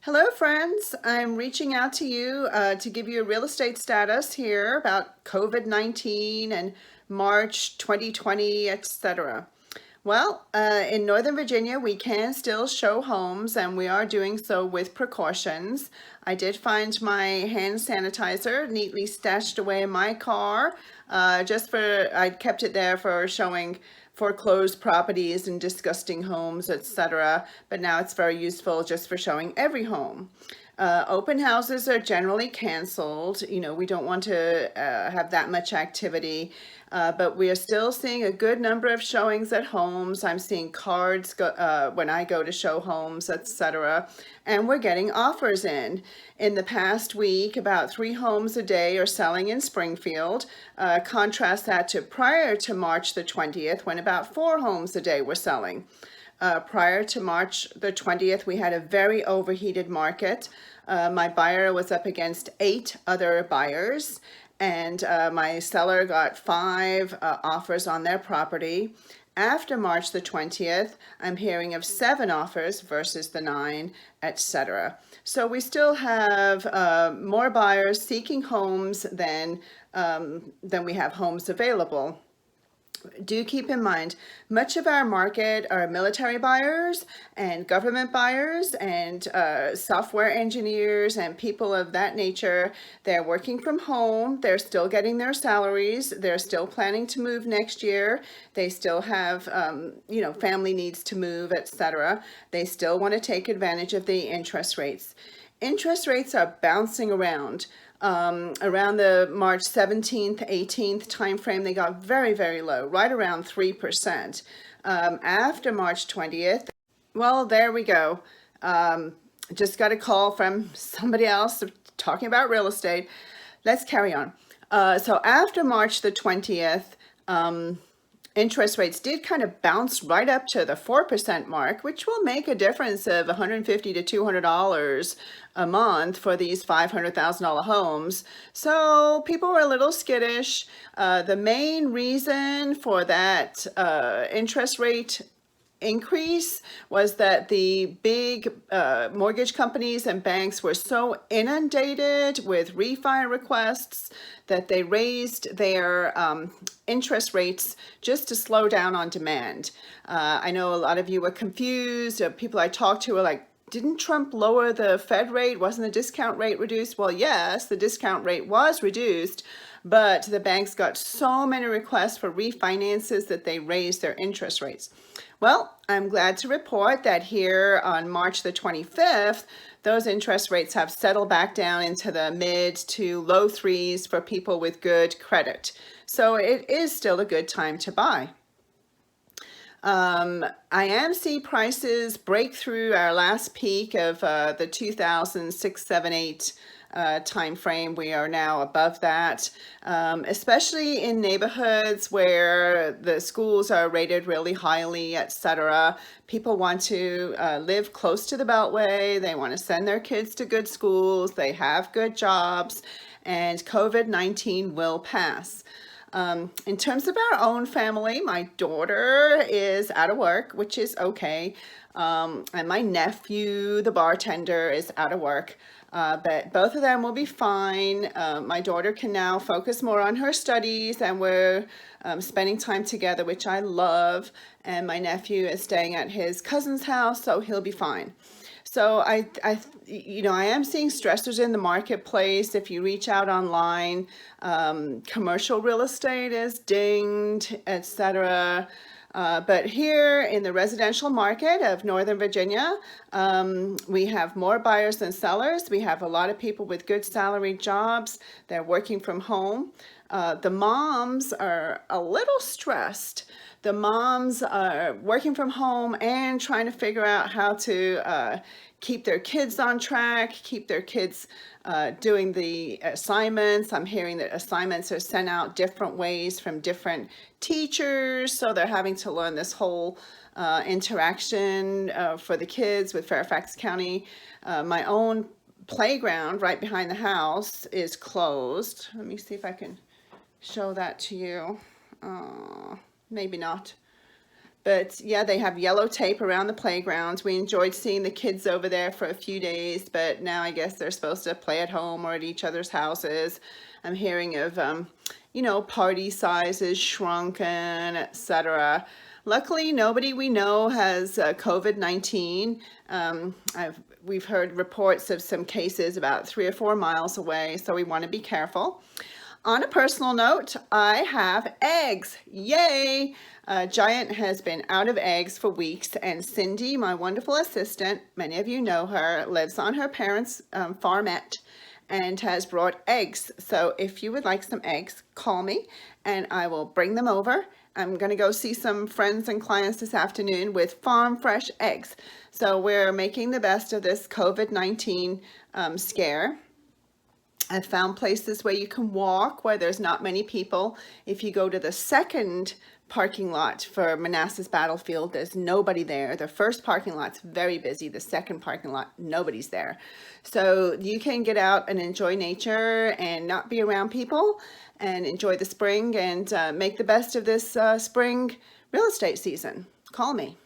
Hello friends, I'm reaching out to you to give you a real estate status here about COVID-19 and March 2020, etc. Well, in Northern Virginia, we can still show homes and we are doing so with precautions. I did find my hand sanitizer neatly stashed away in my car I kept it there for showing foreclosed properties and disgusting homes, etc. But now it's very useful just for showing every home. Open houses are generally canceled. You know, we don't want to have that much activity, but we are still seeing a good number of showings at homes. I'm seeing cards when I go to show homes, etc. And we're getting offers in. In the past week, about 3 homes a day are selling in Springfield. Contrast that to prior to March the 20th, when about 4 homes a day were selling. Prior to March the 20th, we had a very overheated market. My buyer was up against 8 other buyers, and my seller got 5 offers on their property. After March the 20th, I'm hearing of 7 offers versus the 9, etc. So we still have more buyers seeking homes than we have homes available. Do keep in mind, much of our market are military buyers and government buyers and software engineers and people of that nature. They're working from home. They're still getting their salaries. They're still planning to move next year. They still have, family needs to move, etc. They still want to take advantage of the interest rates. Interest rates are bouncing around. Around the March 17th, 18th timeframe, they got very, very low, right around 3%. After March 20th, well, there we go. Just got a call from somebody else talking about real estate. Let's carry on. So after March the 20th, interest rates did kind of bounce right up to the 4% mark, which will make a difference of $150 to $200 a month for these $500,000 homes. So people were a little skittish. The main reason for that interest rate increase was that the big mortgage companies and banks were so inundated with refi requests that they raised their interest rates just to slow down on demand. I know a lot of you were confused. People I talked to were like, didn't Trump lower the Fed rate? Wasn't the discount rate reduced? Well, yes, the discount rate was reduced, but the banks got so many requests for refinances that they raised their interest rates. Well, I'm glad to report that here on March the 25th, those interest rates have settled back down into the mid to low 3s for people with good credit. So it is still a good time to buy. I am seeing prices break through our last peak of the 2006, 7, 8 time frame. We are now above that, especially in neighborhoods where the schools are rated really highly, etc. People want to live close to the Beltway. They want to send their kids to good schools. They have good jobs, and COVID-19 will pass. In terms of our own family, my daughter is out of work, which is okay. And my nephew, the bartender, is out of work. But both of them will be fine. My daughter can now focus more on her studies, and we're spending time together, which I love. And my nephew is staying at his cousin's house, so he'll be fine. So I am seeing stressors in the marketplace. If you reach out online, commercial real estate is dinged, etc. But here in the residential market of Northern Virginia, we have more buyers than sellers. We have a lot of people with good salaried jobs. They're working from home. The moms are a little stressed. The moms are working from home and trying to figure out how to keep their kids on track, keep their kids doing the assignments. I'm hearing that assignments are sent out different ways from different teachers, so they're having to learn this whole interaction for the kids with Fairfax County. My own playground right behind the house is closed. Let me see if I can show that to you. Maybe not. But yeah, they have yellow tape around the playgrounds. We enjoyed seeing the kids over there for a few days, but now I guess they're supposed to play at home or at each other's houses. I'm hearing of, party sizes shrunken, etc. Luckily, nobody we know has COVID-19. We've heard reports of some cases about 3 or 4 miles away, so we want to be careful. On a personal note, I have eggs. Yay! Giant has been out of eggs for weeks, and Cindy, my wonderful assistant, many of you know her, lives on her parents' farmette and has brought eggs. So if you would like some eggs, call me and I will bring them over. I'm going to go see some friends and clients this afternoon with farm fresh eggs. So we're making the best of this COVID-19 scare. I've found places where you can walk, where there's not many people. If you go to the second parking lot for Manassas Battlefield, there's nobody there. The first parking lot's very busy. The second parking lot, nobody's there. So you can get out and enjoy nature and not be around people and enjoy the spring and make the best of this spring real estate season. Call me.